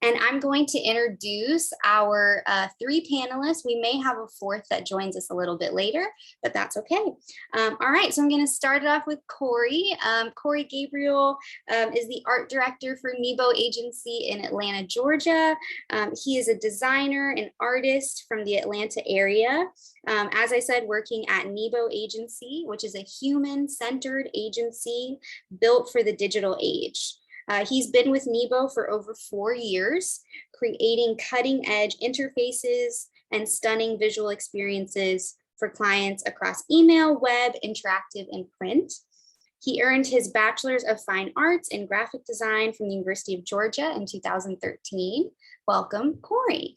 And I'm going to introduce our 3 panelists. We may have a 4th that joins us a little bit later, but that's okay. All right, so I'm going to start it off with Kory. Kory Gabriel is the art director for Nebo Agency in Atlanta, Georgia. He is a designer and artist from the Atlanta area. As I said, working at Nebo Agency, which is a human-centered agency built for the digital age. He's been with Nebo for over 4 years, creating cutting-edge interfaces and stunning visual experiences for clients across email, web, interactive, and print. He earned his Bachelor's of Fine Arts in Graphic Design from the University of Georgia in 2013. Welcome, Kory.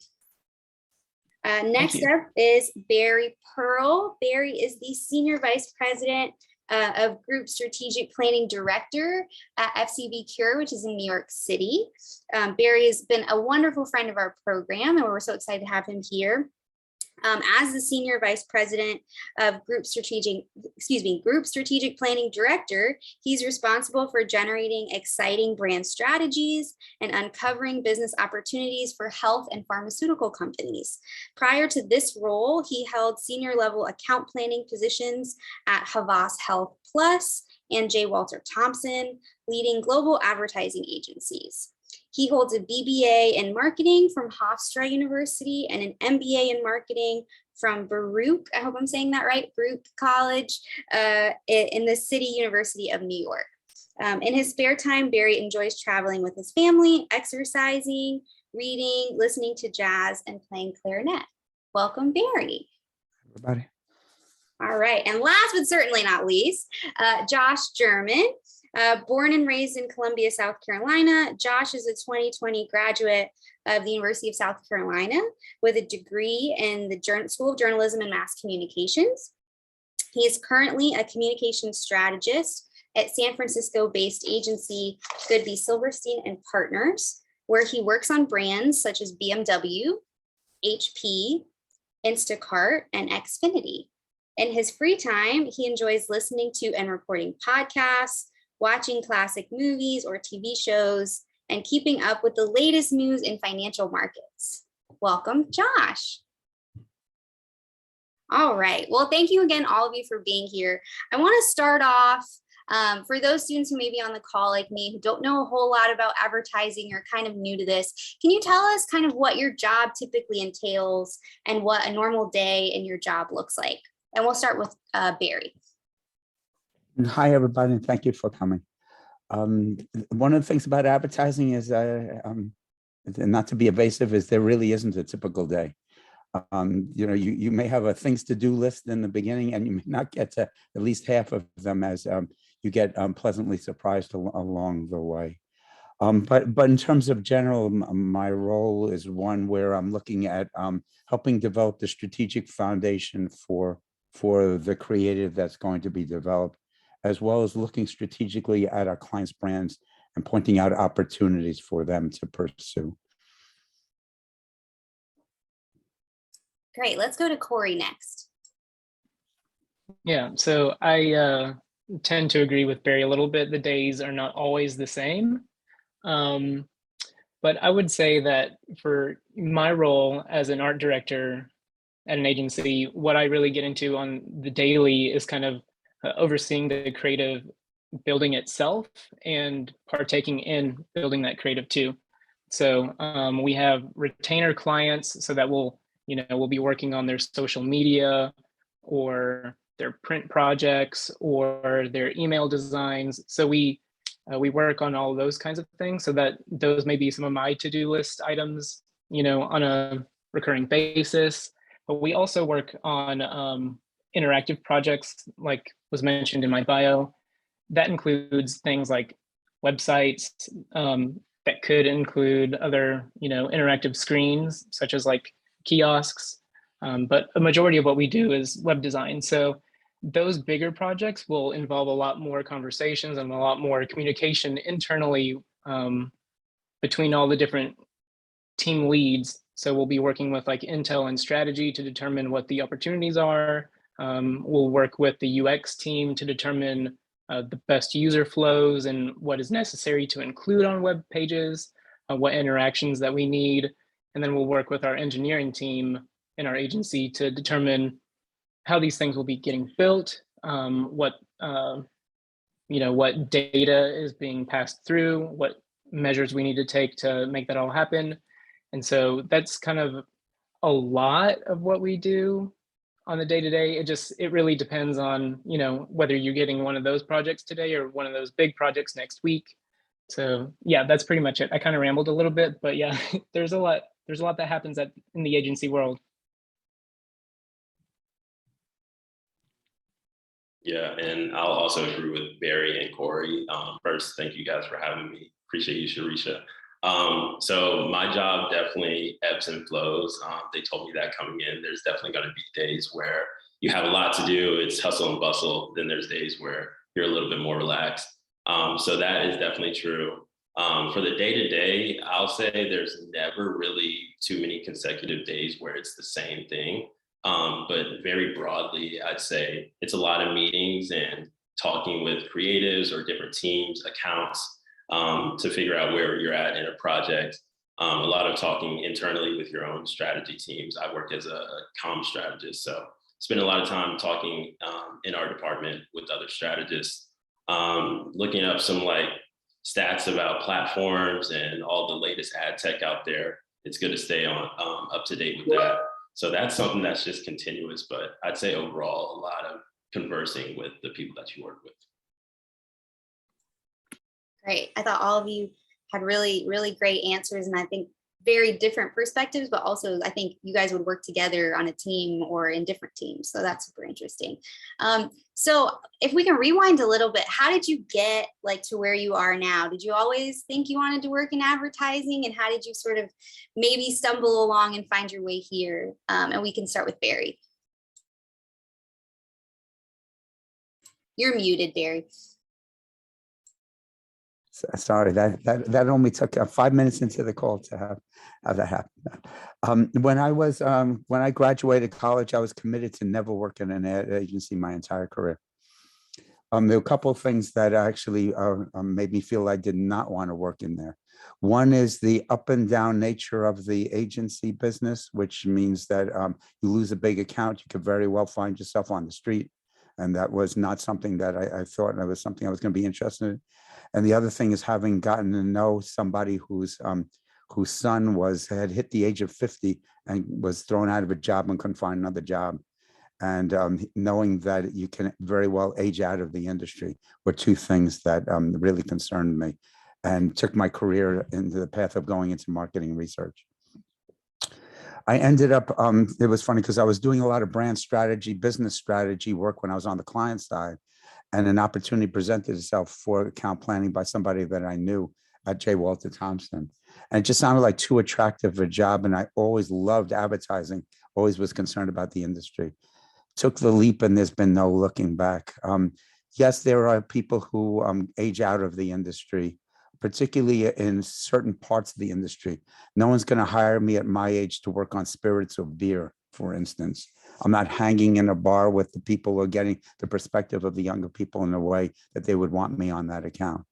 Next up is Barry Pearl. Barry is the Senior Vice President of Group Strategic Planning Director at FCB Cure, which is in New York City. Barry has been a wonderful friend of our program, and we're so excited to have him here. As the Senior Vice President of Group Strategic Planning Director, he's responsible for generating exciting brand strategies and uncovering business opportunities for health and pharmaceutical companies. Prior to this role, he held senior level account planning positions at Havas Health Plus and J. Walter Thompson, leading global advertising agencies. He holds a BBA in marketing from Hofstra University and an MBA in marketing from Baruch, I hope I'm saying that right, Baruch College in the City University of New York. In his spare time, Barry enjoys traveling with his family, exercising, reading, listening to jazz, and playing clarinet. Welcome, Barry. Everybody. All right, and last but certainly not least, Josh German. Born and raised in Columbia, South Carolina, Josh is a 2020 graduate of the University of South Carolina with a degree in the School of Journalism and Mass Communications. He is currently a communications strategist at San Francisco-based agency Goodby, Silverstein and Partners, where he works on brands such as BMW, HP, Instacart, and Xfinity. In his free time, he enjoys listening to and recording podcasts, watching classic movies or TV shows, and keeping up with the latest news in financial markets. Welcome, Josh. All right, well, thank you again, all of you, for being here. I want to start off, for those students who may be on the call like me, who don't know a whole lot about advertising or kind of new to this, can you tell us kind of what your job typically entails and what a normal day in your job looks like? And we'll start with Barry. Hi, everybody, and thank you for coming. One of the things about advertising is, not to be evasive, is there really isn't a typical day. You may have a things to do list in the beginning, and you may not get to at least half of them as you get pleasantly surprised along the way. But in terms of general, my role is one where I'm looking at helping develop the strategic foundation for the creative that's going to be developed, as well as looking strategically at our clients' brands and pointing out opportunities for them to pursue. Great, let's go to Kory next. Yeah, so I tend to agree with Barry a little bit. The days are not always the same. But I would say that for my role as an art director at an agency, what I really get into on the daily is kind of overseeing the creative building itself and partaking in building that creative too. So we have retainer clients, so that we'll be working on their social media or their print projects or their email designs. So we work on all of those kinds of things, so that those may be some of my to-do list items, on a recurring basis. But we also work on interactive projects, like was mentioned in my bio. That includes things like websites that could include other, interactive screens, such as like kiosks. But a majority of what we do is web design. So those bigger projects will involve a lot more conversations and a lot more communication internally between all the different team leads. So we'll be working with like Intel and strategy to determine what the opportunities are. We'll work with the UX team to determine the best user flows and what is necessary to include on web pages. what interactions that we need, and then we'll work with our engineering team in our agency to determine how these things will be getting built, what what data is being passed through, what measures we need to take to make that all happen. And so that's kind of a lot of what we do on the day-to-day. It really depends on, whether you're getting one of those projects today or one of those big projects next week. So yeah, that's pretty much it. I kind of rambled a little bit, but yeah, there's a lot that happens in the agency world. Yeah, and I'll also agree with Barry and Kory. First, thank you guys for having me. Appreciate you, Shirisha. So my job definitely ebbs and flows. They told me that coming in. There's definitely going to be days where you have a lot to do. It's hustle and bustle. Then there's days where you're a little bit more relaxed. So that is definitely true. For the day-to-day, I'll say there's never really too many consecutive days where it's the same thing. But very broadly, I'd say it's a lot of meetings and talking with creatives or different teams, accounts, to figure out where you're at in a project. A lot of talking internally with your own strategy teams. I work as a comm strategist, so spend a lot of time talking in our department with other strategists, looking up some stats about platforms and all the latest ad tech out there. It's good to stay on up to date with that. So that's something that's just continuous, but I'd say overall, a lot of conversing with the people that you work with. Great. I thought all of you had really, really great answers, and I think very different perspectives, but also I think you guys would work together on a team or in different teams. So that's super interesting. So if we can rewind a little bit, how did you get to where you are now? Did you always think you wanted to work in advertising, and how did you sort of maybe stumble along and find your way here? And we can start with Barry. You're muted, Barry. Sorry, that only took 5 minutes into the call to have that happen. When I graduated college, I was committed to never work in an ad agency my entire career. There were a couple of things that actually made me feel I did not want to work in there. One is the up and down nature of the agency business, which means that you lose a big account, you could very well find yourself on the street. And that was not something that I thought it was something I was going to be interested in. And the other thing is having gotten to know somebody whose son had hit the age of 50 and was thrown out of a job and couldn't find another job. And knowing that you can very well age out of the industry were two things that really concerned me and took my career into the path of going into marketing research. I ended up, it was funny because I was doing a lot of brand strategy, business strategy work when I was on the client side, and an opportunity presented itself for account planning by somebody that I knew at J. Walter Thompson. And it just sounded like too attractive a job. And I always loved advertising, always was concerned about the industry. Took the leap and there's been no looking back. Yes, there are people who age out of the industry, particularly in certain parts of the industry. No one's going to hire me at my age to work on spirits or beer, for instance. I'm not hanging in a bar with the people who are getting the perspective of the younger people in a way that they would want me on that account.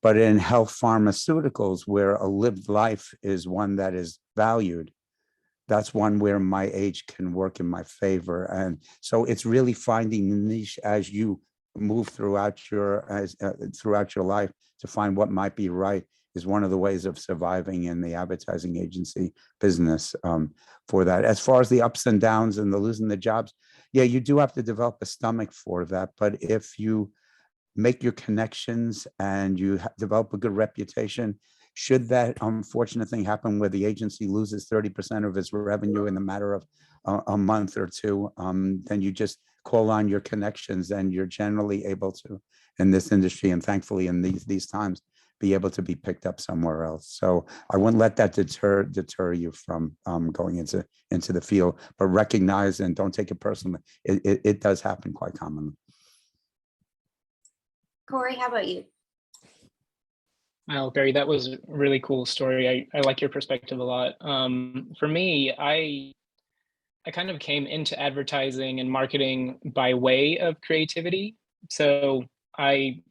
But in health pharmaceuticals, where a lived life is one that is valued, that's one where my age can work in my favor. And so it's really finding the niche as you move throughout your life to find what might be right is one of the ways of surviving in the advertising agency business for that. As far as the ups and downs and the losing the jobs, yeah, you do have to develop a stomach for that. But if you make your connections and you develop a good reputation, should that unfortunate thing happen where the agency loses 30% of its revenue in a matter of a month or two, then you just call on your connections, and you're generally able to, in this industry and thankfully in these times, be able to be picked up somewhere else. So I wouldn't let that deter you from going into the field, but recognize and don't take it personally. It does happen quite commonly. Kory, how about you? Well, Barry, that was a really cool story. I like your perspective a lot. For me, I kind of came into advertising and marketing by way of creativity. So I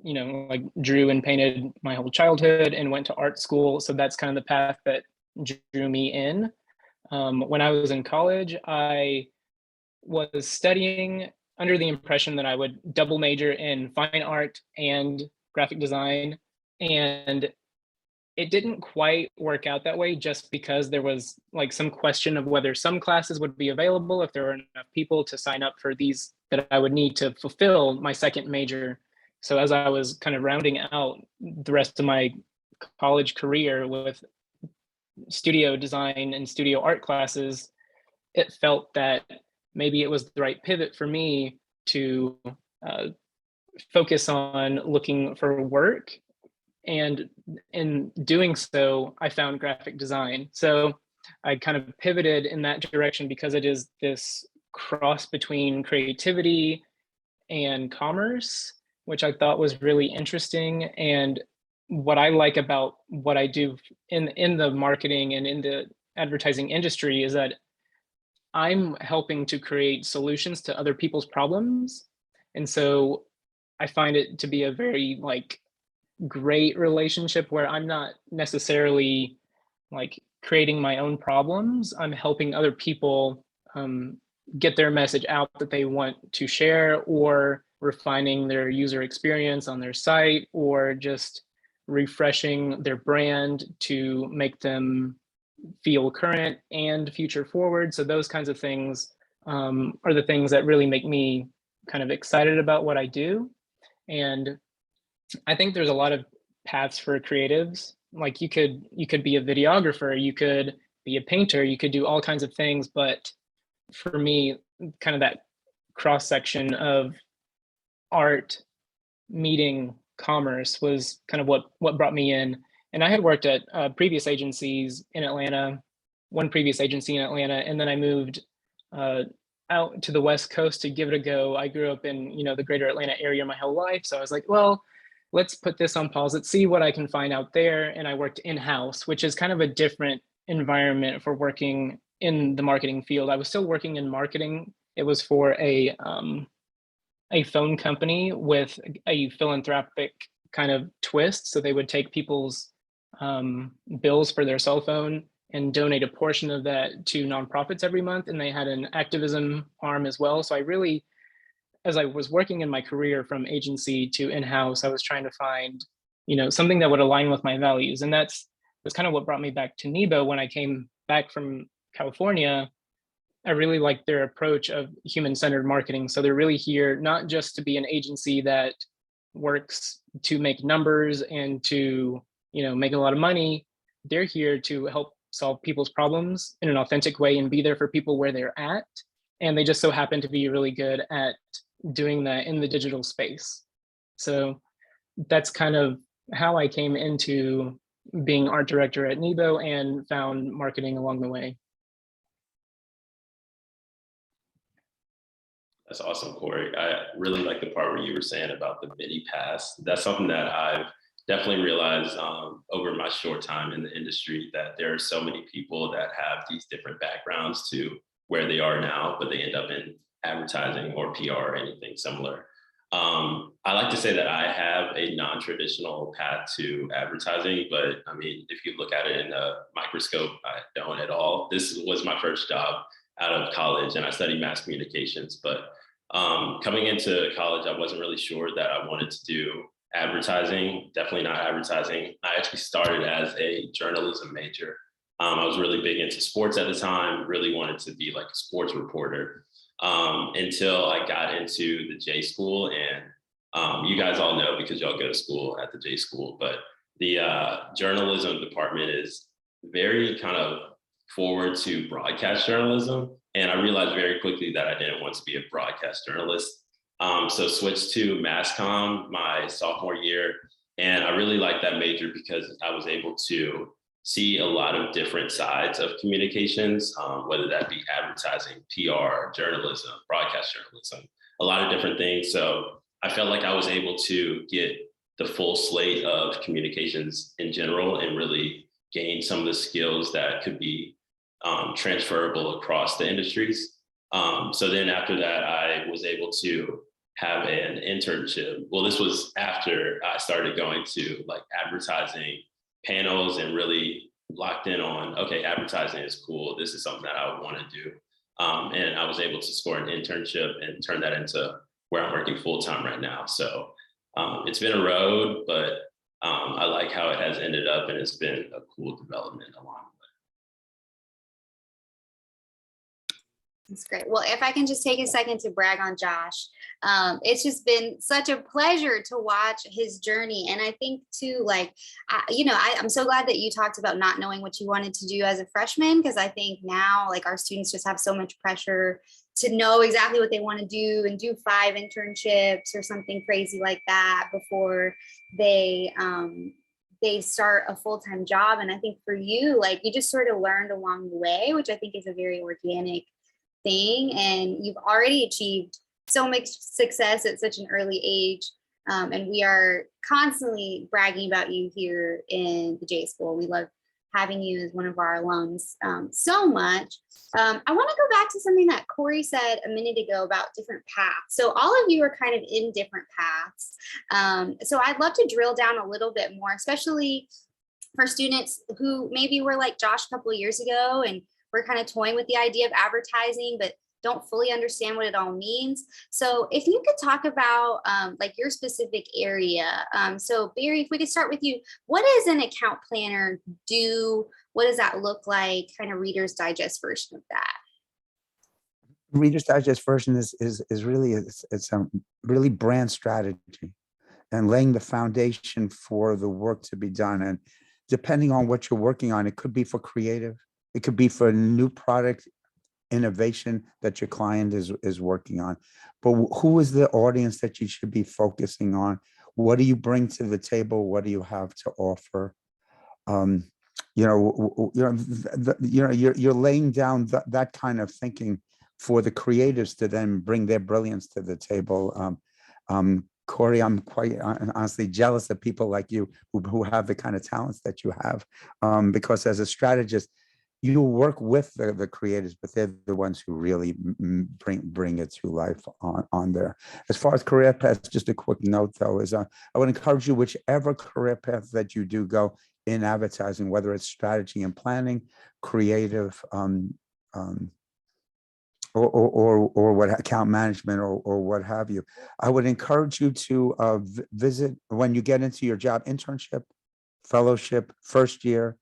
like drew and painted my whole childhood and went to art school. So that's kind of the path that drew me in. When I was in college, I was studying under the impression that I would double major in fine art and graphic design. And it didn't quite work out that way, just because there was like some question of whether some classes would be available, if there were enough people to sign up for these that I would need to fulfill my second major. So as I was kind of rounding out the rest of my college career with studio design and studio art classes, it felt that maybe it was the right pivot for me to focus on looking for work. And in doing so, I found graphic design. So I kind of pivoted in that direction because it is this cross between creativity and commerce, which I thought was really interesting. And what I like about what I do in the marketing and in the advertising industry is that I'm helping to create solutions to other people's problems. And so I find it to be a very great relationship where I'm not necessarily creating my own problems. I'm helping other people get their message out that they want to share, or refining their user experience on their site, or just refreshing their brand to make them feel current and future forward. So those kinds of things are the things that really make me kind of excited about what I do. And I think there's a lot of paths for creatives. Like you could be a videographer, you could be a painter, you could do all kinds of things. But for me, kind of that cross section of art meeting commerce was kind of what brought me in. And I had worked at previous agencies in Atlanta, one previous agency in Atlanta, and then I moved out to the West Coast to give it a go. I grew up in the greater Atlanta area my whole life, so I was like, well, let's put this on pause. Let's see what I can find out there. And I worked in-house, which is kind of a different environment for working in the marketing field. I was still working in marketing. It was for a phone company with a philanthropic kind of twist. So they would take people's bills for their cell phone and donate a portion of that to nonprofits every month. And they had an activism arm as well. So I really, as I was working in my career from agency to in-house, I was trying to find, something that would align with my values. And that's kind of what brought me back to Nebo. When I came back from California, I really liked their approach of human-centered marketing. So they're really here not just to be an agency that works to make numbers and to, make a lot of money. They're here to help solve people's problems in an authentic way and be there for people where they're at. And they just so happen to be really good at doing that in the digital space. So that's kind of how I came into being art director at Nebo and found marketing along the way. That's awesome, Kory. I really like the part where you were saying about the mini paths. That's something that I've definitely realized over my short time in the industry, that there are so many people that have these different backgrounds to where they are now, but they end up in advertising or PR or anything similar. I like to say that I have a non-traditional path to advertising, but I mean, if you look at it in a microscope, I don't at all. This was my first job out of college, and I studied mass communications. But coming into college, I wasn't really sure that I wanted to do advertising, definitely not advertising. I actually started as a journalism major. I was really big into sports at the time, really wanted to be like a sports reporter until I got into the J School. And you guys all know because y'all go to school at the J School, but the journalism department is very kind of forward to broadcast journalism. And I realized very quickly that I didn't want to be a broadcast journalist. So switched to mass comm my sophomore year. And I really liked that major because I was able to see a lot of different sides of communications, whether that be advertising, PR, journalism, broadcast journalism, a lot of different things. So I felt like I was able to get the full slate of communications in general and really gain some of the skills that could be transferable across the industries. So then after that, I was able to have an internship. Well, this was after I started going to like advertising panels and really locked in on, okay, advertising is cool. This is something that I would want to do. And I was able to score an internship and turn that into where I'm working full-time right now. So it's been a road, but I like how it has ended up, and it's been a cool development along the way. That's great. Well, if I can just take a second to brag on Josh, it's just been such a pleasure to watch his journey. And I think too, like, I'm so glad that you talked about not knowing what you wanted to do as a freshman, because I think now like our students just have so much pressure to know exactly what they want to do and do 5 internships or something crazy like that before they start a full-time job. And I think for you, like, you just sort of learned along the way, which I think is a very organic thing, and you've already achieved so much success at such an early age, and we are constantly bragging about you here in the J School. We love having you as one of our alums so much. I want to go back to something that Kory said a minute ago about different paths. So all of you are kind of in different paths, so I'd love to drill down a little bit more, especially for students who maybe were like Josh a couple of years ago and we're kind of toying with the idea of advertising, but don't fully understand what it all means. So if you could talk about like your specific area. So Barry, if we could start with you, what does an account planner do? What does that look like? Kind of Reader's Digest version of that. Reader's Digest version is really, it's a really brand strategy and laying the foundation for the work to be done. And depending on what you're working on, it could be for creative, it could be for a new product innovation that your client is working on. But who is the audience that you should be focusing on? What do you bring to the table? What do you have to offer? You're laying down that kind of thinking for the creatives to then bring their brilliance to the table. Kory, I'm quite honestly jealous of people like you who have the kind of talents that you have, because as a strategist, you work with the creators, but they're the ones who really bring it to life on there. As far as career paths, just a quick note though, is I would encourage you, whichever career path that you do go in advertising, whether it's strategy and planning, creative, or what account management or what have you. I would encourage you to visit when you get into your job internship, fellowship, first year.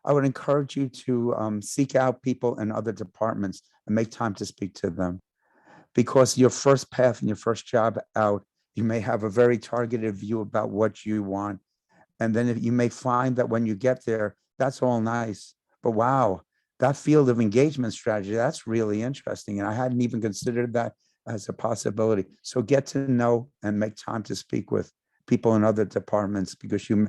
I would encourage you to seek out people in other departments and make time to speak to them, because your first path and your first job out, you may have a very targeted view about what you want. And then you may find that when you get there, that's all nice, but wow, that field of engagement strategy, that's really interesting. And I hadn't even considered that as a possibility. So get to know and make time to speak with people in other departments, because you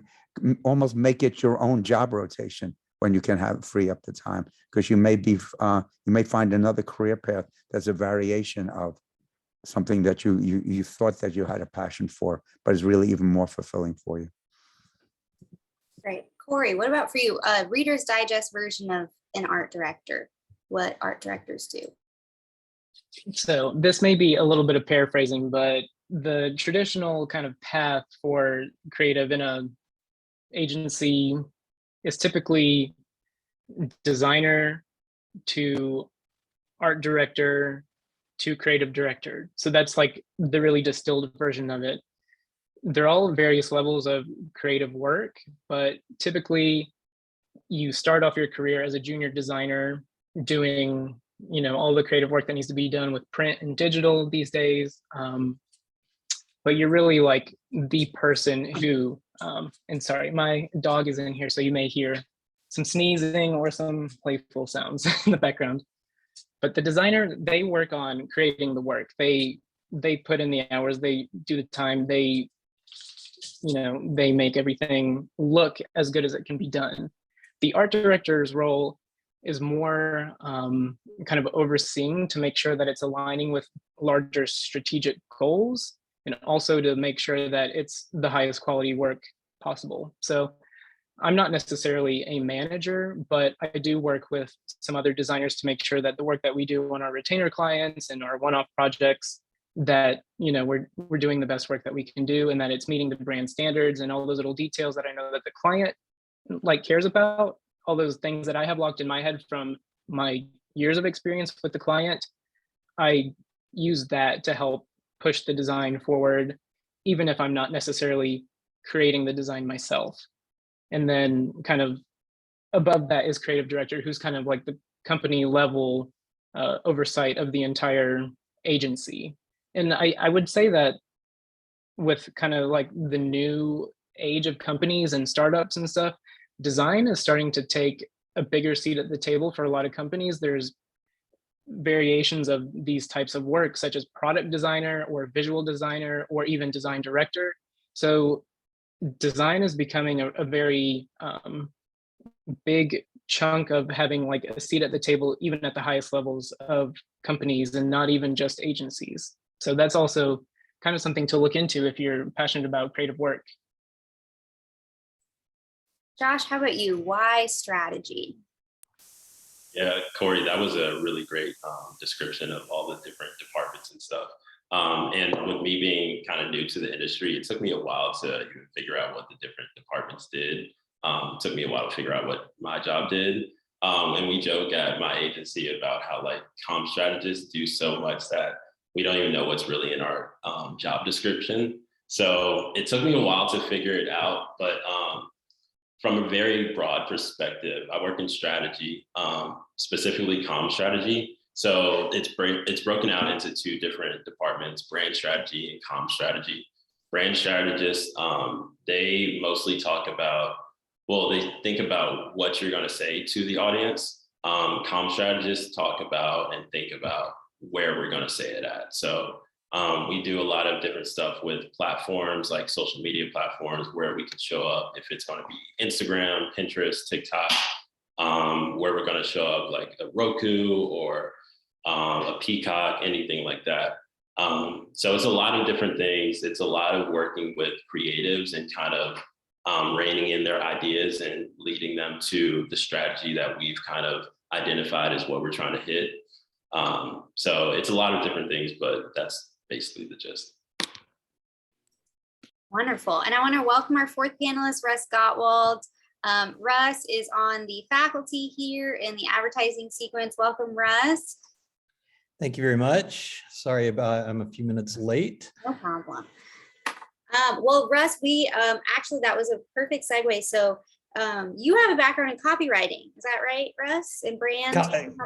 almost make it your own job rotation when you can free up the time, because you may find another career path that's a variation of something that you thought that you had a passion for, but is really even more fulfilling for you. Great. Kory, what about for you? Reader's Digest version of an art director, what art directors do. So this may be a little bit of paraphrasing, but the traditional kind of path for creative in a agency is typically designer to art director to creative director. So that's like the really distilled version of it. They're all various levels of creative work, but typically you start off your career as a junior designer doing, all the creative work that needs to be done with print and digital these days. But you're really like the person who, and sorry, my dog is in here, so you may hear some sneezing or some playful sounds in the background. But the designer, they work on creating the work. They put in the hours, they do the time, they make everything look as good as it can be done. The art director's role is more kind of overseeing to make sure that it's aligning with larger strategic goals, and also to make sure that it's the highest quality work possible. So I'm not necessarily a manager, but I do work with some other designers to make sure that the work that we do on our retainer clients and our one-off projects that, you know, we're doing the best work that we can do, and that it's meeting the brand standards and all those little details that I know that the client like cares about, all those things that I have locked in my head from my years of experience with the client. I use that to help push the design forward, even if I'm not necessarily creating the design myself. And then kind of above that is creative director, who's kind of like the company level oversight of the entire agency. And I would say that with kind of like the new age of companies and startups and stuff, design is starting to take a bigger seat at the table for a lot of companies. There's variations of these types of work, such as product designer or visual designer or even design director. So design is becoming a very big chunk of having like a seat at the table, even at the highest levels of companies and not even just agencies. So that's also kind of something to look into if you're passionate about creative work. Josh, how about you? Why strategy? Yeah, Kory, that was a really great description of all the different departments and stuff. And with me being kind of new to the industry, it took me a while to even figure out what the different departments did. It took me a while to figure out what my job did. And we joke at my agency about how like comm strategists do so much that we don't even know what's really in our job description. So it took me a while to figure it out, but from a very broad perspective, I work in strategy, specifically comm strategy. So it's broken out into two different departments: brand strategy and comm strategy. Brand strategists, they mostly talk about, well, they think about what you're going to say to the audience. Comm strategists talk about and think about where we're going to say it at. So we do a lot of different stuff with platforms like social media platforms where we can show up, if it's going to be Instagram, Pinterest, TikTok, where we're going to show up like a Roku or a Peacock, anything like that. So it's a lot of different things. It's a lot of working with creatives and kind of reining in their ideas and leading them to the strategy that we've kind of identified as what we're trying to hit. So it's a lot of different things, but that's basically the gist. Wonderful. And I want to welcome our fourth panelist, Russ Gottwald. Russ is on the faculty here in the advertising sequence. Welcome, Russ. Thank you very much. Sorry about I'm a few minutes late. No problem. Well, Russ, we actually, that was a perfect segue. So you have a background in copywriting. Is that right, Russ? And brand?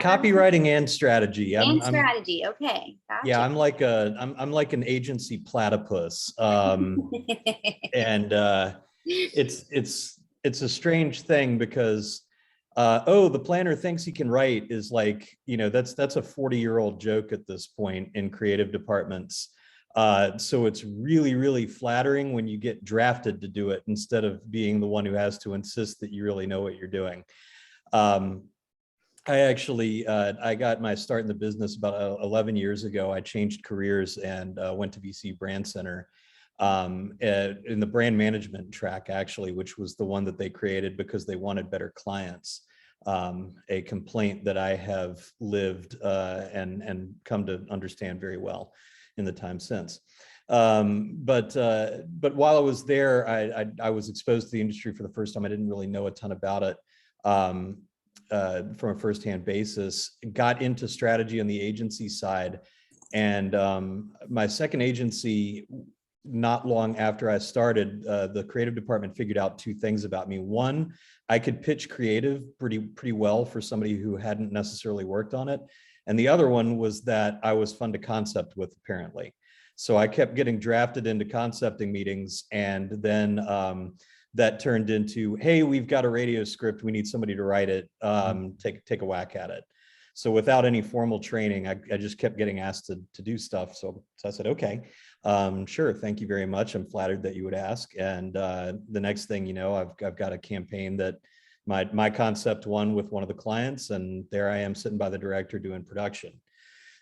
Copywriting and strategy. Strategy. Okay. Gotcha. Yeah, I'm like an agency platypus. And it's a strange thing because the planner thinks he can write is like, you know, that's a 40-year-old joke at this point in creative departments. So it's really, really flattering when you get drafted to do it instead of being the one who has to insist that you really know what you're doing. I actually, I got my start in the business about 11 years ago. I changed careers and went to VC Brand Center in the brand management track, actually, which was the one that they created because they wanted better clients. A complaint that I have lived and come to understand very well in the time since. But while I was there, I was exposed to the industry for the first time. I didn't really know a ton about it from a firsthand basis. Got into strategy on the agency side, and my second agency, not long after I started, the creative department figured out two things about me. One, I could pitch creative pretty well for somebody who hadn't necessarily worked on it. And the other one was that I was fun to concept with, apparently. So I kept getting drafted into concepting meetings, and then that turned into, hey, we've got a radio script, we need somebody to write it, take a whack at it. So without any formal training, I just kept getting asked to do stuff. So I said, okay, sure, thank you very much. I'm flattered that you would ask. And the next thing you know, I've got a campaign that my concept won with one of the clients, and there I am sitting by the director doing production.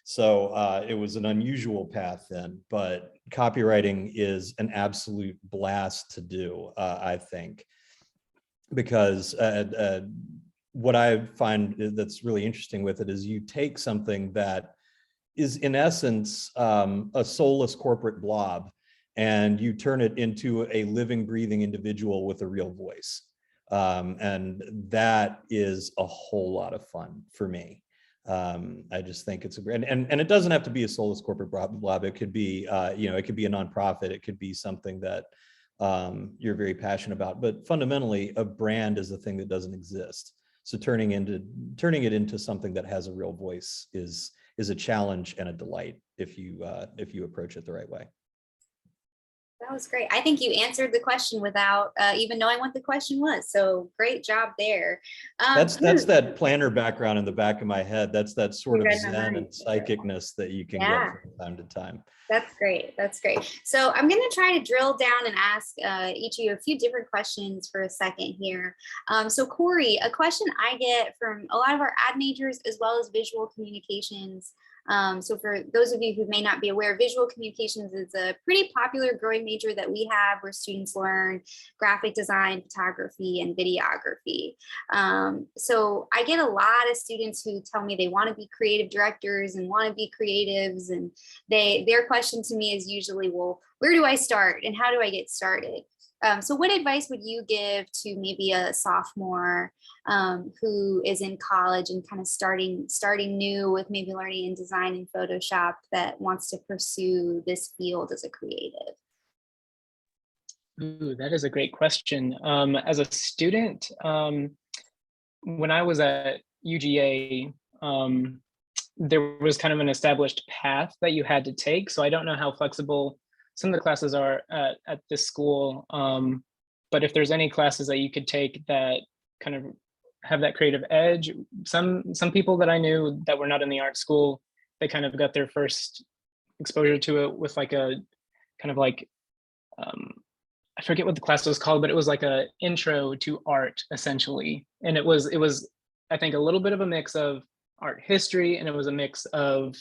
So it was an unusual path then, but copywriting is an absolute blast to do, I think, because what I find that's really interesting with it is you take something that in essence a soulless corporate blob, and you turn it into a living, breathing individual with a real voice. And that is a whole lot of fun for me. I just think it's a great, and it doesn't have to be a soulless corporate blob. It could be, it could be a nonprofit. It could be something that you're very passionate about. But fundamentally, a brand is a thing that doesn't exist. So turning it into something that has a real voice is a challenge and a delight if you approach it the right way. That was great. I think you answered the question without even knowing what the question was. So great job there. That's that planner background in the back of my head. That's that sort of zen and psychicness that you can get from time to time. That's great. That's great. So I'm going to try to drill down and ask each of you a few different questions for a second here. So Kory, a question I get from a lot of our ad majors as well as visual communications. So for those of you who may not be aware, visual communications is a pretty popular growing major that we have where students learn graphic design, photography, and videography. So I get a lot of students who tell me they want to be creative directors and want to be creatives. And their question to me is usually, well, where do I start and how do I get started? So what advice would you give to maybe a sophomore who is in college and kind of starting new with maybe learning InDesign and Photoshop that wants to pursue this field as a creative? Ooh, that is a great question. As a student, when I was at UGA, there was kind of an established path that you had to take. So I don't know how flexible some of the classes are at this school, but if there's any classes that you could take that kind of have that creative edge, some people that I knew that were not in the art school, they kind of got their first exposure to it with like a kind of like, I forget what the class was called, but it was like a intro to art essentially. And it was, I think, a little bit of a mix of art history, and it was a mix of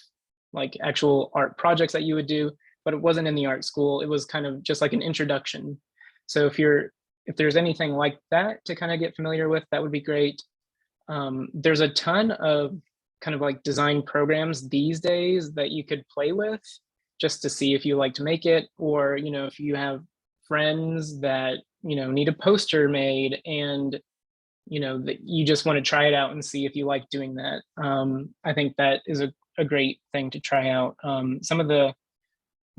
like actual art projects that you would do, but it wasn't in the art school. It was kind of just like an introduction. So if there's anything like that to kind of get familiar with, that would be great. There's a ton of kind of like design programs these days that you could play with just to see if you like to make it, or, if you have friends that, need a poster made and, that you just want to try it out and see if you like doing that. I think that is a great thing to try out. Some of the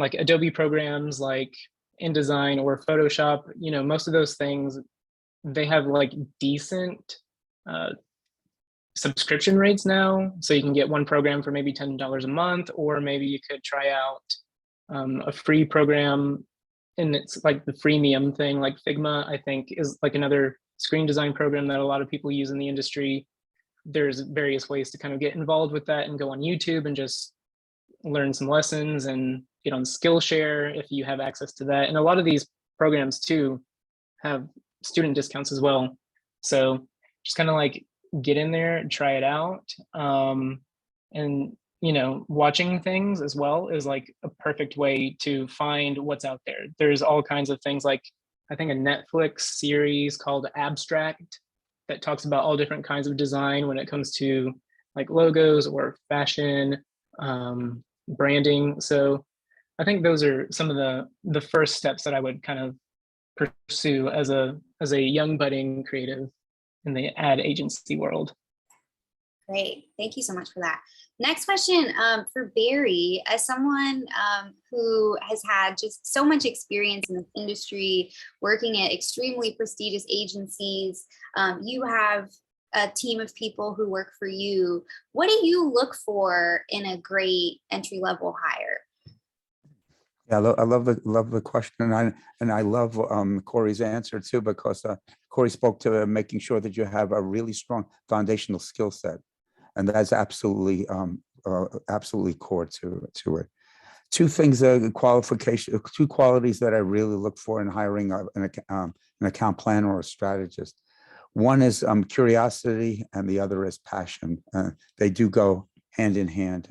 like Adobe programs like InDesign or Photoshop, most of those things, they have like decent subscription rates now. So you can get one program for maybe $10 a month, or maybe you could try out a free program, and it's like the freemium thing, like Figma, I think, is like another screen design program that a lot of people use in the industry. There's various ways to kind of get involved with that and go on YouTube and just learn some lessons and get on Skillshare if you have access to that. And a lot of these programs too have student discounts as well. So just kind of like get in there and try it out. And watching things as well is like a perfect way to find what's out there. There's all kinds of things, like I think a Netflix series called Abstract that talks about all different kinds of design when it comes to like logos or fashion, branding. So I think those are some of the first steps that I would kind of pursue as a young budding creative in the ad agency world. Great. Thank you so much for that. Next question for Barry, as someone who has had just so much experience in this industry, working at extremely prestigious agencies, you have a team of people who work for you. What do you look for in a great entry-level hire? Yeah, I love the question, and I love Kory's answer too, because Kory spoke to making sure that you have a really strong foundational skill set, and that's absolutely core to it. Two things, two qualities that I really look for in hiring an account planner or a strategist. One is curiosity, and the other is passion. They do go hand in hand.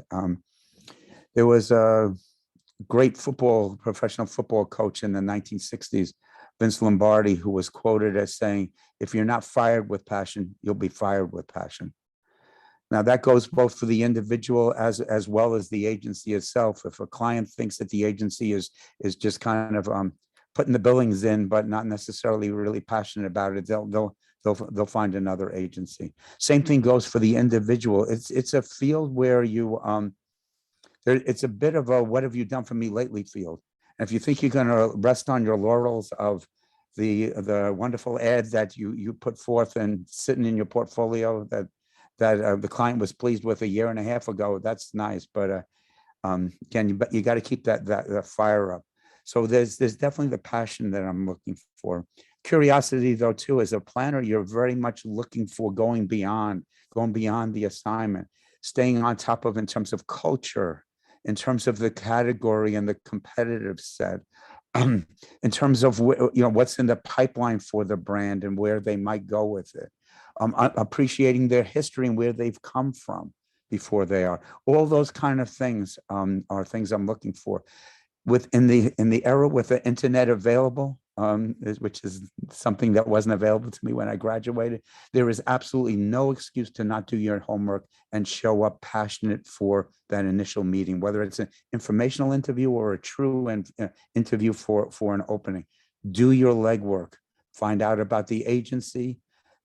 There was a great professional football coach in the 1960s, Vince Lombardi, who was quoted as saying, "If you're not fired with passion, you'll be fired with passion." Now that goes both for the individual as well as the agency itself. If a client thinks that the agency is just kind of putting the billings in, but not necessarily really passionate about it, they'll find another agency. Same thing goes for the individual. It's a field where you it's a bit of a "what have you done for me lately" field. And if you think you're going to rest on your laurels of the wonderful ads that you put forth and sitting in your portfolio that the client was pleased with a year and a half ago, that's nice. But again, you got to keep that fire up. So there's definitely the passion that I'm looking for. Curiosity, though, too, as a planner, you're very much looking for going beyond the assignment, staying on top of in terms of culture, in terms of the category and the competitive set, in terms of what's in the pipeline for the brand and where they might go with it, appreciating their history and where they've come from before they are. All those kind of things are things I'm looking for. In the era with the internet available, which is something that wasn't available to me when I graduated, there is absolutely no excuse to not do your homework and show up passionate for that initial meeting, whether it's an informational interview or a true interview for an opening. Do your legwork, find out about the agency,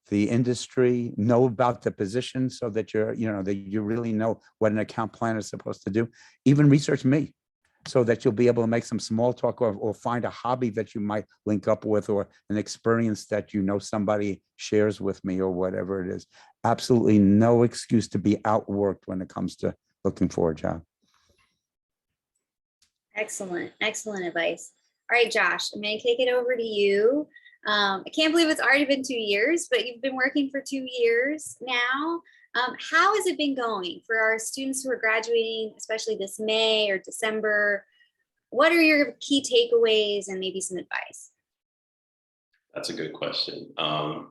the industry, know about the position so that that you really know what an account planner is supposed to do. Even research me, so that you'll be able to make some small talk or find a hobby that you might link up with, or an experience that somebody shares with me, or whatever it is. Absolutely no excuse to be outworked when it comes to looking for a job. Excellent advice. All right, Josh, I'm going to kick it over to you. I can't believe it's already been 2 years, but you've been working for 2 years now. How has it been going for our students who are graduating, especially this May or December? What are your key takeaways and maybe some advice? That's a good question.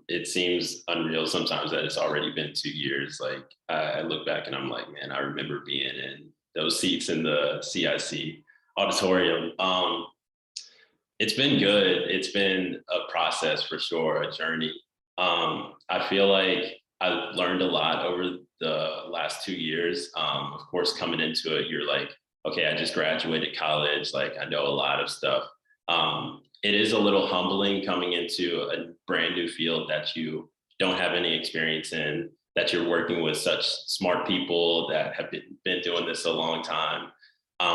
It seems unreal sometimes that it's already been 2 years. Like I look back and I'm like, man, I remember being in those seats in the CIC auditorium. It's been good. It's been a process for sure, a journey. I feel like I've learned a lot over the last 2 years. Of course, coming into it, you're like, okay, I just graduated college. Like I know a lot of stuff. It is a little humbling coming into a brand new field that you don't have any experience in, that you're working with such smart people that have been doing this a long time,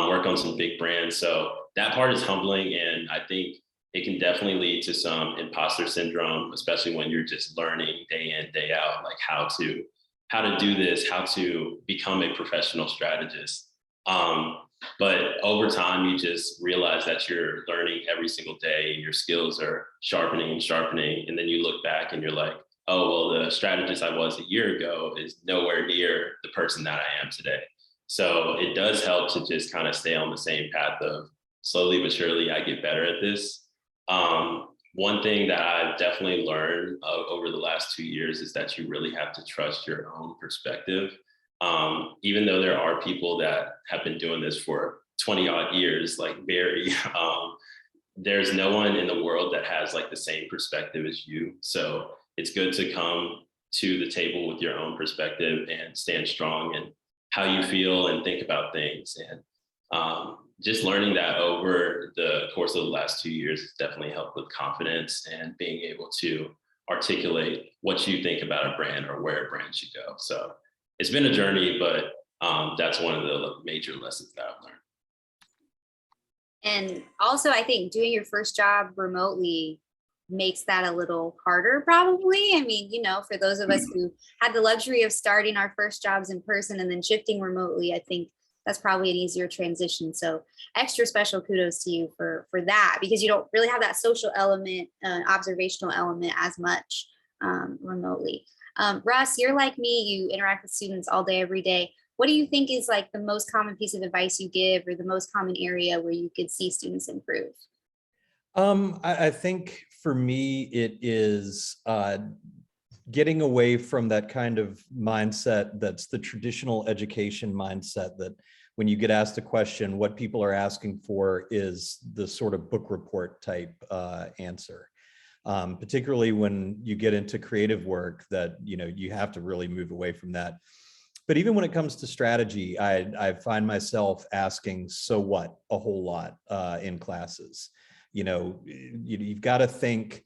work on some big brands. So that part is humbling. And I think it can definitely lead to some imposter syndrome, especially when you're just learning day in, day out, like how to do this, how to become a professional strategist. But over time, you just realize that you're learning every single day and your skills are sharpening and sharpening. And then you look back and you're like, oh, well, the strategist I was a year ago is nowhere near the person that I am today. So it does help to just kind of stay on the same path of slowly but surely I get better at this. One thing that I've definitely learned over the last 2 years is that you really have to trust your own perspective. Even though there are people that have been doing this for 20 odd years, like Barry, there's no one in the world that has like the same perspective as you. So it's good to come to the table with your own perspective and stand strong in how you feel and think about things. And just learning that over the course of the last 2 years has definitely helped with confidence and being able to articulate what you think about a brand or where a brand should go. So it's been a journey, but that's one of the major lessons that I've learned. And also, I think doing your first job remotely makes that a little harder, probably. I mean, for those of us who had the luxury of starting our first jobs in person and then shifting remotely, I think that's probably an easier transition. So extra special kudos to you for that, because you don't really have that social element, observational element as much remotely. Russ, you're like me, you interact with students all day, every day. What do you think is like the most common piece of advice you give, or the most common area where you could see students improve? I think for me, it is getting away from that kind of mindset that's the traditional education mindset, that when you get asked a question, what people are asking for is the sort of book report type answer. Particularly when you get into creative work, that you have to really move away from that. But even when it comes to strategy, I find myself asking, so what, a whole lot in classes. You've got to think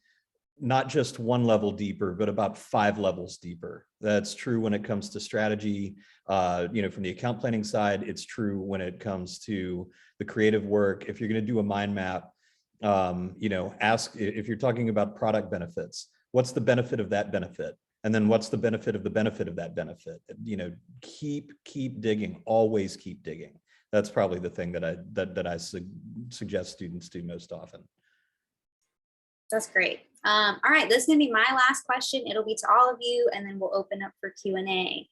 not just one level deeper, but about 5 levels deeper. That's true when it comes to strategy. From the account planning side, it's true when it comes to the creative work. If you're going to do a mind map, ask if you're talking about product benefits, what's the benefit of that benefit? And then what's the benefit of that benefit? Keep digging, always keep digging. That's probably the thing that I suggest students do most often. That's great. All right, this is gonna be my last question. It'll be to all of you, and then we'll open up for Q&A.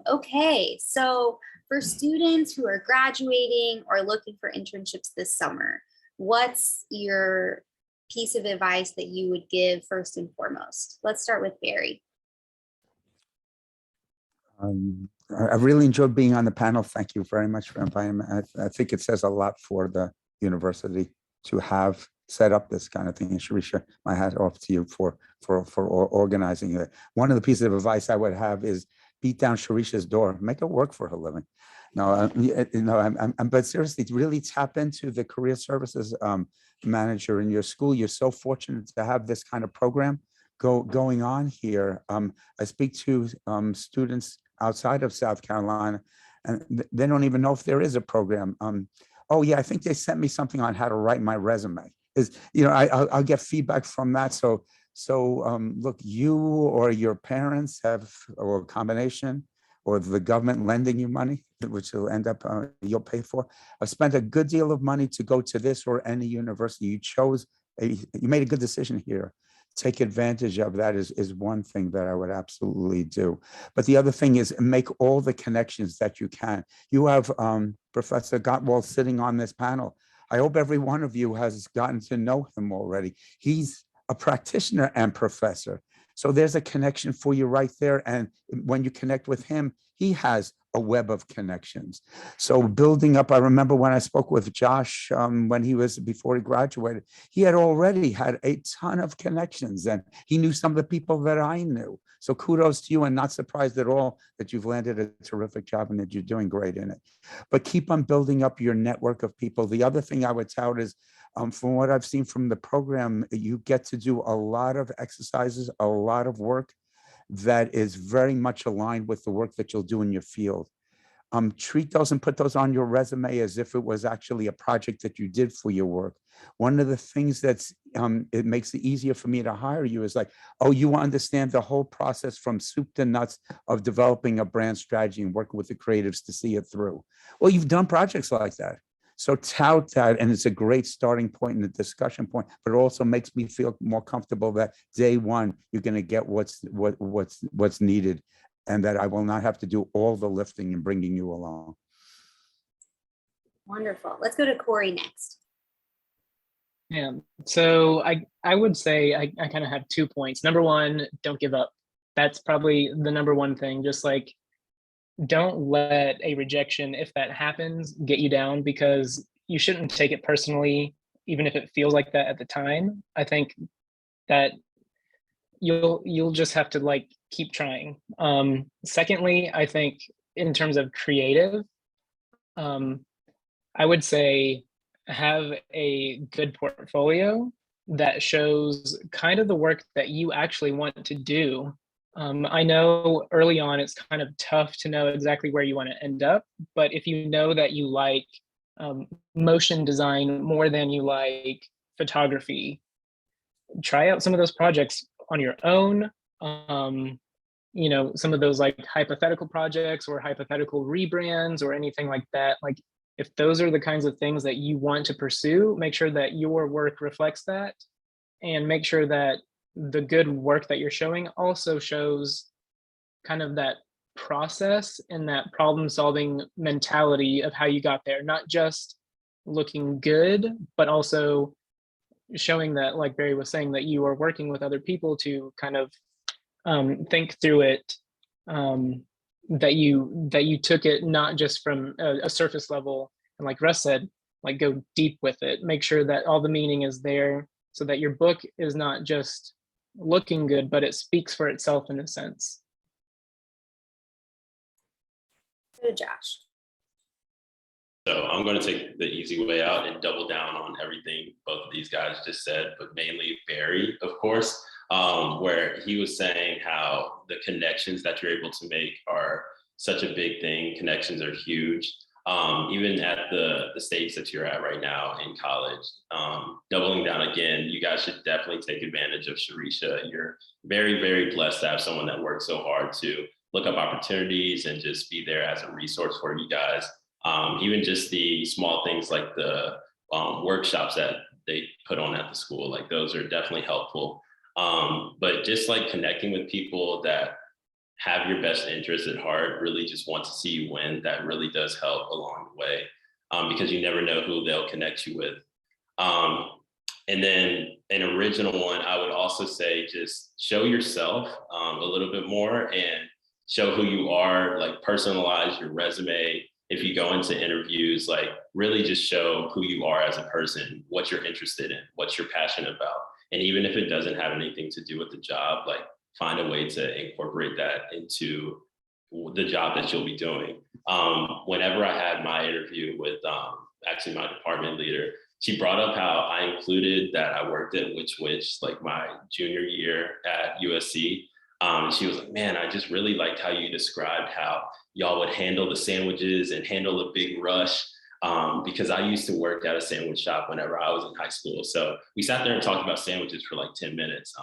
Okay, so for students who are graduating or looking for internships this summer, what's your piece of advice that you would give first and foremost? Let's start with Barry. I really enjoyed being on the panel. Thank you very much for inviting me. I think it says a lot for the university to have set up this kind of thing. And Shirisha, my hat off to you for organizing it. One of the pieces of advice I would have is beat down Shirisha's door, make her work for her living. No, but seriously, really tap into the career services manager in your school. You're so fortunate to have this kind of program going on here. I speak to students outside of South Carolina, and they don't even know if there is a program. Oh yeah, I think they sent me something on how to write my resume. I'll get feedback from that. So look, you or your parents have, or a combination, or the government lending you money, which will end up you'll pay for. I've spent a good deal of money to go to this or any university. You made a good decision here. Take advantage of that is one thing that I would absolutely do. But the other thing is make all the connections that you can. You have Professor Gottwald sitting on this panel. I hope every one of you has gotten to know him already. He's a practitioner and professor. So there's a connection for you right there. And when you connect with him, he has a web of connections. So building up, I remember when I spoke with Josh before he graduated, he had already had a ton of connections and he knew some of the people that I knew. So kudos to you, and not surprised at all that you've landed a terrific job and that you're doing great in it. But keep on building up your network of people. The other thing I would tout is, from what I've seen from the program, you get to do a lot of exercises, a lot of work that is very much aligned with the work that you'll do in your field. Treat those and put those on your resume as if it was actually a project that you did for your work. One of the things that's it makes it easier for me to hire you is like, oh, you understand the whole process from soup to nuts of developing a brand strategy and working with the creatives to see it through. Well, you've done projects like that. So tout that, and it's a great starting point and a discussion point, but it also makes me feel more comfortable that day one, you're going to get what's needed, and that I will not have to do all the lifting and bringing you along. Wonderful. Let's go to Kory next. Yeah, so I would say I kind of have 2 points. Number one, don't give up. That's probably the number one thing. Just like, don't let a rejection, if that happens, get you down, because you shouldn't take it personally, even if it feels like that at the time. I think that you'll just have to like keep trying. Secondly, I think in terms of creative, I would say have a good portfolio that shows kind of the work that you actually want to do. I know early on it's kind of tough to know exactly where you want to end up, but if you know that you like motion design more than you like photography, try out some of those projects on your own. Some of those like hypothetical projects or hypothetical rebrands or anything like that. Like, if those are the kinds of things that you want to pursue, make sure that your work reflects that, and make sure that the good work that you're showing also shows kind of that process and that problem solving mentality of how you got there, not just looking good, but also showing that, like Barry was saying, that you are working with other people to kind of think through it, that you took it not just from a surface level, and like Russ said, like go deep with it. Make sure that all the meaning is there, so that your book is not just looking good, but it speaks for itself in a sense. Good, Josh. So I'm going to take the easy way out and double down on everything both of these guys just said, but mainly Barry, of course, where he was saying how the connections that you're able to make are such a big thing. Connections are huge. Even at the stage that you're at right now in college, doubling down again, you guys should definitely take advantage of Shirisha. You're very, very blessed to have someone that works so hard to look up opportunities and just be there as a resource for you guys. Even just the small things like the workshops that they put on at the school, like those are definitely helpful. But just like connecting with people that have your best interests at heart, really just want to see you win, that really does help along the way, because you never know who they'll connect you with. And then an original one, I would also say just show yourself a little bit more and show who you are, like personalize your resume. If you go into interviews, like really just show who you are as a person, what you're interested in, what you're passionate about. And even if it doesn't have anything to do with the job, like find a way to incorporate that into the job that you'll be doing. Whenever I had my interview with actually my department leader, she brought up how I included that I worked at Which like my junior year at USC. She was like, man, I just really liked how you described how y'all would handle the sandwiches and handle the big rush, because I used to work at a sandwich shop whenever I was in high school. So we sat there and talked about sandwiches for like 10 minutes.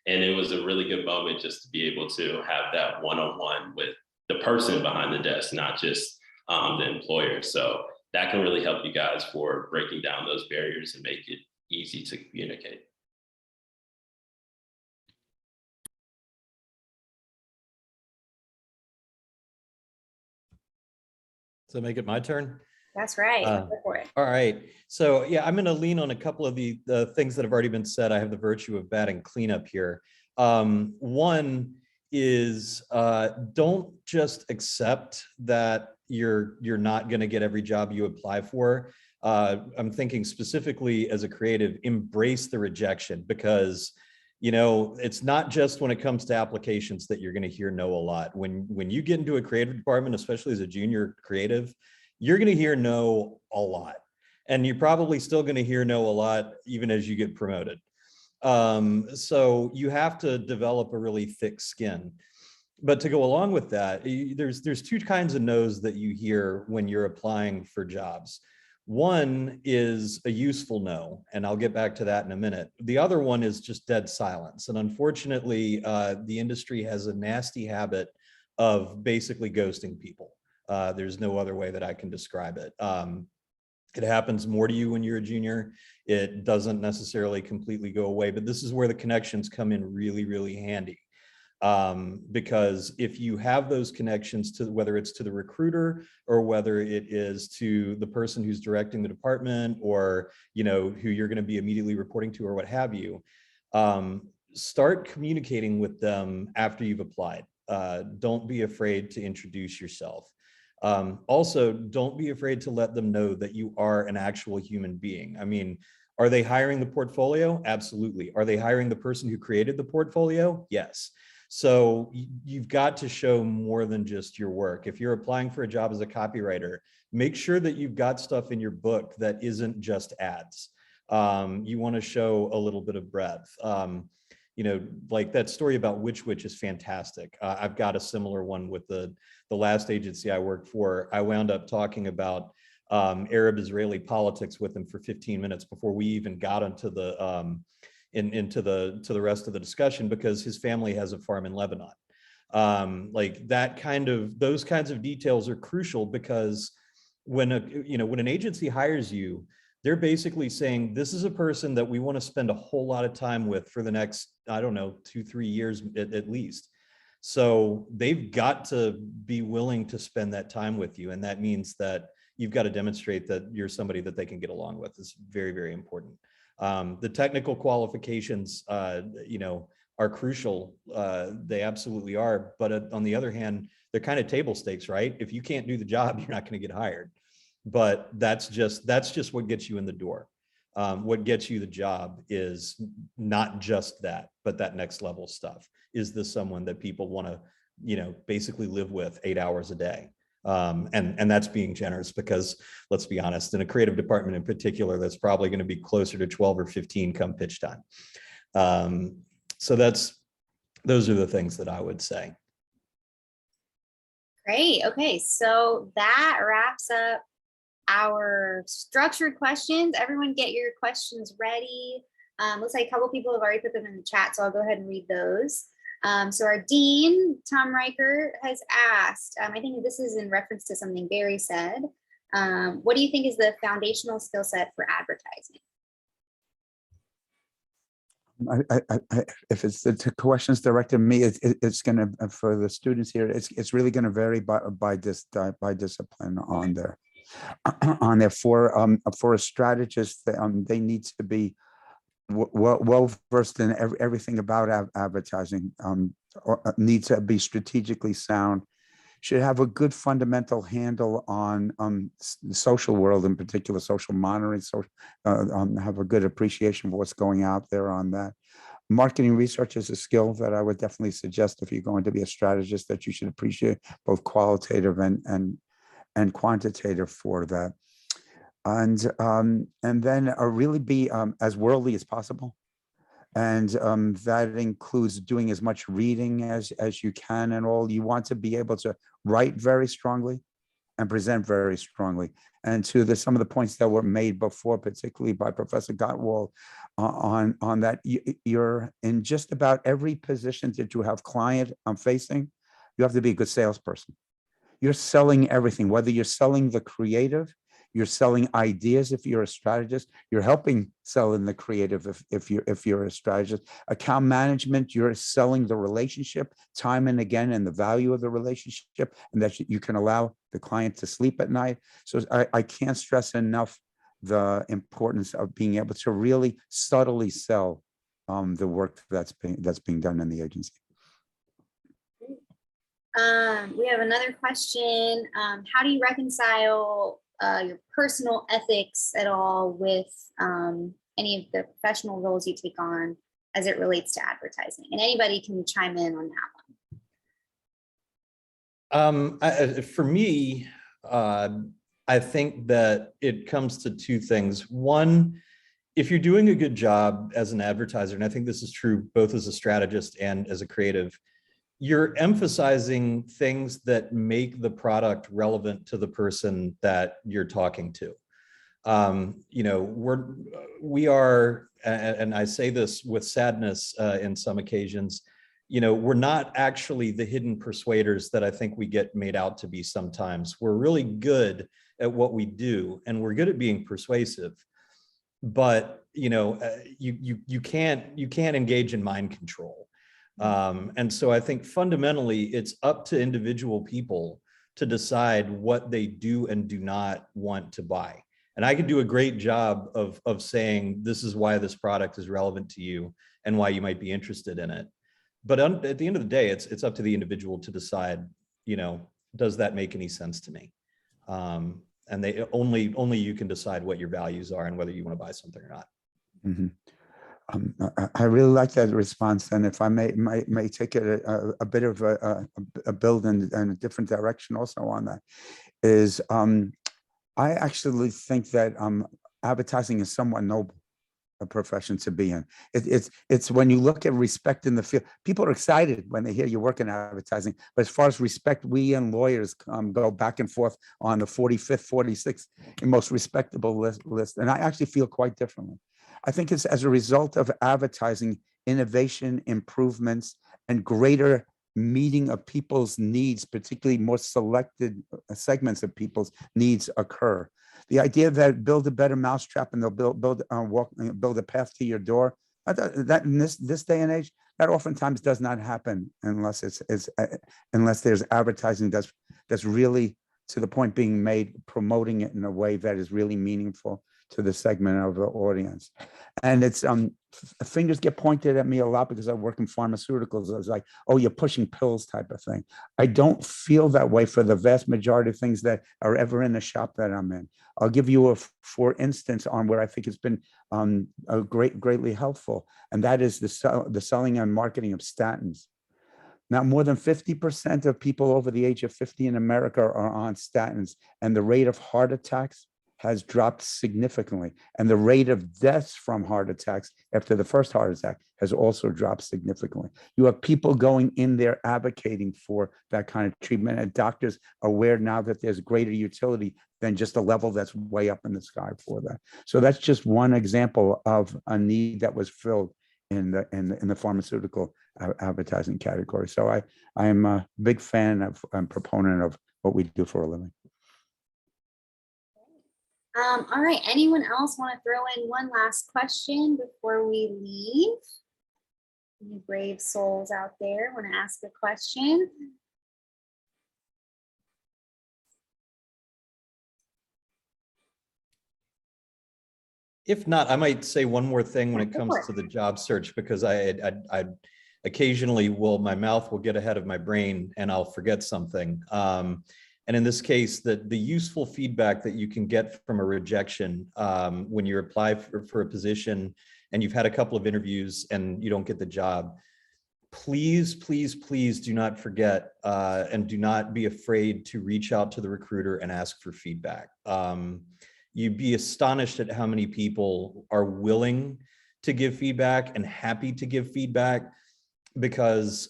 And it was a really good moment just to be able to have that one-on-one with the person behind the desk, not just the employer. So that can really help you guys for breaking down those barriers and make it easy to communicate. So make it my turn. That's right. Go for it. All right. So yeah, I'm going to lean on a couple of the things that have already been said. I have the virtue of batting cleanup here. One is don't just accept that you're not going to get every job you apply for. I'm thinking specifically as a creative, embrace the rejection, because it's not just when it comes to applications that you're going to hear no a lot. When you get into a creative department, especially as a junior creative, you're going to hear no a lot. And you're probably still going to hear no a lot even as you get promoted. So you have to develop a really thick skin. But to go along with that, there's two kinds of no's that you hear when you're applying for jobs. One is a useful no, and I'll get back to that in a minute. The other one is just dead silence. And unfortunately, the industry has a nasty habit of basically ghosting people. There's no other way that I can describe it. It happens more to you when you're a junior. It doesn't necessarily completely go away, but this is where the connections come in really, really handy. Because if you have those connections to whether it's to the recruiter or whether it is to the person who's directing the department or who you're going to be immediately reporting to or what have you, start communicating with them after you've applied. Don't be afraid to introduce yourself. Also, don't be afraid to let them know that you are an actual human being. I mean, are they hiring the portfolio? Absolutely. Are they hiring the person who created the portfolio? Yes. So you've got to show more than just your work. If you're applying for a job as a copywriter, make sure that you've got stuff in your book that isn't just ads. You want to show a little bit of breadth. Like that story about Which is fantastic. I've got a similar one with the last agency I worked for. I wound up talking about Arab-Israeli politics with him for 15 minutes before we even got into the into the rest of the discussion, because his family has a farm in Lebanon. Like those kinds of details are crucial, because when an agency hires you, they're basically saying, this is a person that we want to spend a whole lot of time with for the next, I don't know, 2-3 years at least. So they've got to be willing to spend that time with you. And that means that you've got to demonstrate that you're somebody that they can get along with. It's very, very important. The technical qualifications, are crucial. They absolutely are. But on the other hand, they're kind of table stakes, right? If you can't do the job, you're not going to get hired. But that's just what gets you in the door. What gets you the job is not just that, but that next level stuff. Is this someone that people want to, basically live with 8 hours a day? And that's being generous because, let's be honest, in a creative department in particular, that's probably going to be closer to 12 or 15 come pitch time. So those are the things that I would say. Great. Okay, so that wraps up our structured questions. Everyone get your questions ready. Looks like a couple people have already put them in the chat, so I'll go ahead and read those. So our dean, Tom Riker, has asked, I think this is in reference to something Barry said. What do you think is the foundational skill set for advertising? If it's the questions directed at me, it's going to, for the students here, it's really going to vary by discipline on there. For a strategist, they need to be well versed in everything about advertising. Need to be strategically sound. Should have a good fundamental handle on the social world, in particular social monitoring. So have a good appreciation for what's going out there on that. Marketing research is a skill that I would definitely suggest if you're going to be a strategist, that you should appreciate both qualitative and quantitative for that. And then really be as worldly as possible. And that includes doing as much reading as you can and all. You want to be able to write very strongly and present very strongly. And to some of the points that were made before, particularly by Professor Gottwald, on that, you're in just about every position that you have client facing, you have to be a good salesperson. You're selling everything, whether you're selling the creative, you're selling ideas if you're a strategist, you're helping sell in the creative if you're a strategist. Account management, you're selling the relationship time and again and the value of the relationship, and that you can allow the client to sleep at night. So I can't stress enough the importance of being able to really subtly sell the work that's being done in the agency. We have another question. How do you reconcile your personal ethics at all with any of the professional roles you take on as it relates to advertising? And anybody can chime in on that one. For me, I think that it comes to two things. One, if you're doing a good job as an advertiser, and I think this is true both as a strategist and as a creative, you're emphasizing things that make the product relevant to the person that you're talking to. You know, we are, and I say this with sadness in some occasions, you know, we're not actually the hidden persuaders that I think we get made out to be sometimes. We're really good at what we do, and we're good at being persuasive. But, you know, you can't engage in mind control. And so I think fundamentally it's up to individual people to decide what they do and do not want to buy. And I could do a great job of saying, this is why this product is relevant to you and why you might be interested in it. But at the end of the day, it's up to the individual to decide, you know, does that make any sense to me? And they only you can decide what your values are and whether you want to buy something or not. Mm-hmm. I really like that response, and if I may take it a bit of a build in a different direction also on that, is I actually think that advertising is somewhat noble a profession to be in. It's when you look at respect in the field, people are excited when they hear you work in advertising, but as far as respect, we and lawyers go back and forth on the 45th, 46th most respectable list, and I actually feel quite differently. I think it's as a result of advertising, innovation, improvements, and greater meeting of people's needs, particularly more selected segments of people's needs occur. The idea that build a better mousetrap and they'll build a path to your door, that in this day and age, that oftentimes does not happen unless unless there's advertising that's really to the point being made, promoting it in a way that is really meaningful to the segment of the audience. And it's fingers get pointed at me a lot because I work in pharmaceuticals. I was like, oh, you're pushing pills type of thing. I don't feel that way for the vast majority of things that are ever in the shop that I'm in. I'll give you for instance on where I think it's been greatly helpful, and that is the selling and marketing of statins. Now, more than 50% of people over the age of 50 in America are on statins, and the rate of heart attacks has dropped significantly. And the rate of deaths from heart attacks after the first heart attack has also dropped significantly. You have people going in there advocating for that kind of treatment, and doctors are aware now that there's greater utility than just a level that's way up in the sky for that. So that's just one example of a need that was filled in the pharmaceutical advertising category. So I am a big fan of and proponent of what we do for a living. All right, anyone else want to throw in one last question before we leave? Any brave souls out there want to ask a question? If not, I might say one more thing when it comes to the job search, because I occasionally my mouth will get ahead of my brain and I'll forget something. And in this case, the useful feedback that you can get from a rejection when you apply for a position and you've had a couple of interviews and you don't get the job, please, please, please do not forget and do not be afraid to reach out to the recruiter and ask for feedback. You'd be astonished at how many people are willing to give feedback and happy to give feedback because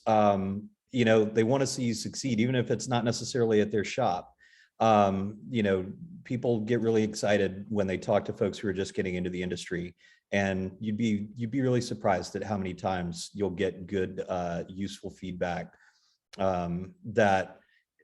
you know, they want to see you succeed, even if it's not necessarily at their shop. You know, people get really excited when they talk to folks who are just getting into the industry, and you'd be really surprised at how many times you'll get good, useful feedback that,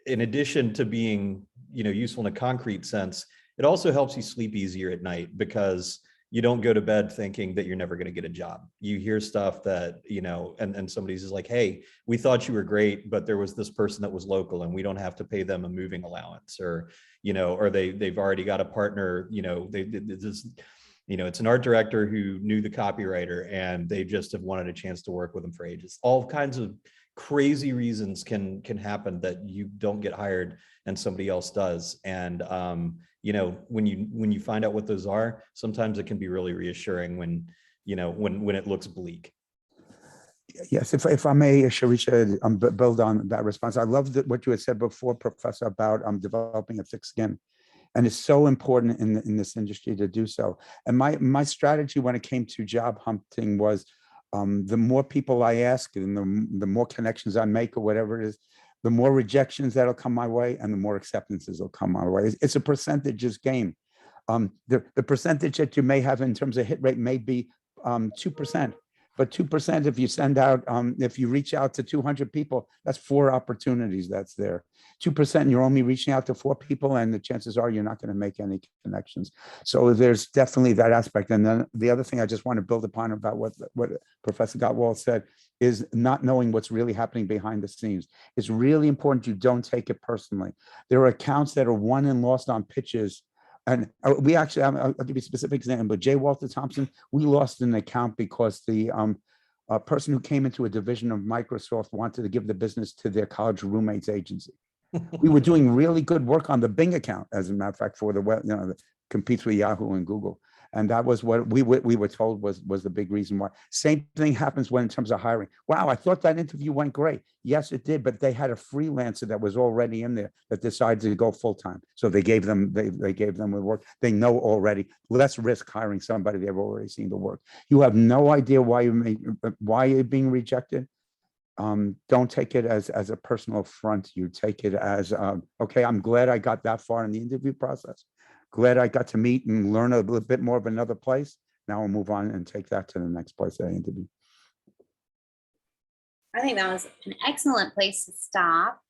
in addition to being, you know, useful in a concrete sense, it also helps you sleep easier at night because you don't go to bed thinking that you're never going to get a job. You hear stuff that, you know, and somebody's just like, hey, we thought you were great, but there was this person that was local and we don't have to pay them a moving allowance, or, you know, or they've already got a partner, you know, you know, it's an art director who knew the copywriter and they just have wanted a chance to work with them for ages. All kinds of crazy reasons can happen that you don't get hired and somebody else does. And, you know, when you find out what those are, sometimes it can be really reassuring when, you know, when it looks bleak. Yes, if I may, Shirisha, build on that response. I love what you had said before, Professor, about developing a thick skin. And it's so important in this industry to do so. And my strategy when it came to job hunting was the more people I ask and the more connections I make or whatever it is, the more rejections that'll come my way and the more acceptances will come my way. It's a percentages game. The percentage that you may have in terms of hit rate may be 2%, but 2%, if you send out, if you reach out to 200 people, that's 4 opportunities that's there. 2%, you're only reaching out to 4 people, and the chances are you're not going to make any connections. So there's definitely that aspect. And then the other thing I just want to build upon about what Professor Gottwald said is not knowing what's really happening behind the scenes. It's really important you don't take it personally. There are accounts that are won and lost on pitches. And we actually, I'll give you a specific example, but J. Walter Thompson, we lost an account because the person who came into a division of Microsoft wanted to give the business to their college roommates agency. We were doing really good work on the Bing account, as a matter of fact, for the web, you know, that competes with Yahoo and Google. And that was what we were told was the big reason why. Same thing happens when in terms of hiring. Wow, I thought that interview went great. Yes, it did, but they had a freelancer that was already in there that decided to go full time. So they gave them the work. They know already. Let's risk hiring somebody they've already seen the work. You have no idea why you're being rejected. Don't take it as a personal affront. You take it as okay, I'm glad I got that far in the interview process. Glad I got to meet and learn a little bit more of another place. Now I'll move on and take that to the next place that I interview. I think that was an excellent place to stop.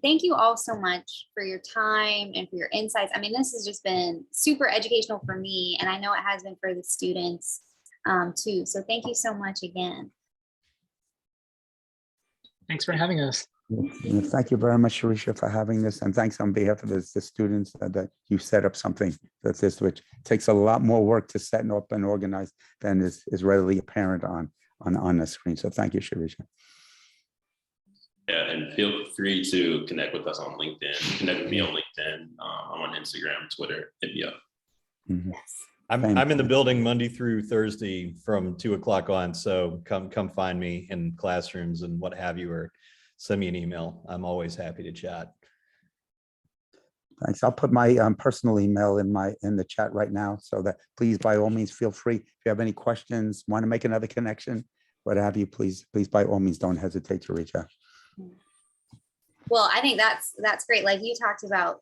Thank you all so much for your time and for your insights. I mean, this has just been super educational for me, and I know it has been for the students too. So thank you so much again. Thanks for having us. Thank you very much, Shirisha, for having this, and thanks on behalf of the students that you set up something that this, which takes a lot more work to set up and organize than is readily apparent on the screen. So thank you, Shirisha. Yeah, and feel free to connect with us on LinkedIn. Connect with me on LinkedIn. I'm on Instagram, Twitter. Hit me up. Mm-hmm. Yes. I'm in the building Monday through Thursday from 2 o'clock on. So come find me in classrooms and what have you, or send me an email. I'm always happy to chat. Thanks. I'll put my personal email in the chat right now, so that please, by all means, feel free. If you have any questions, want to make another connection, what have you, please, by all means, don't hesitate to reach out. Well, I think that's great. Like you talked about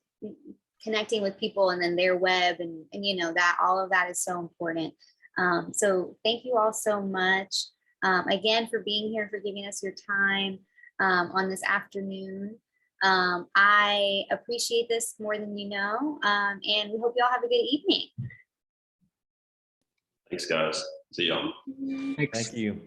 connecting with people and then their web and you know, that all of that is so important. So thank you all so much again for being here, for giving us your time on this afternoon. I appreciate this more than you know, and we hope you all have a good evening. Thanks, guys. See y'all. Thanks. Thank you.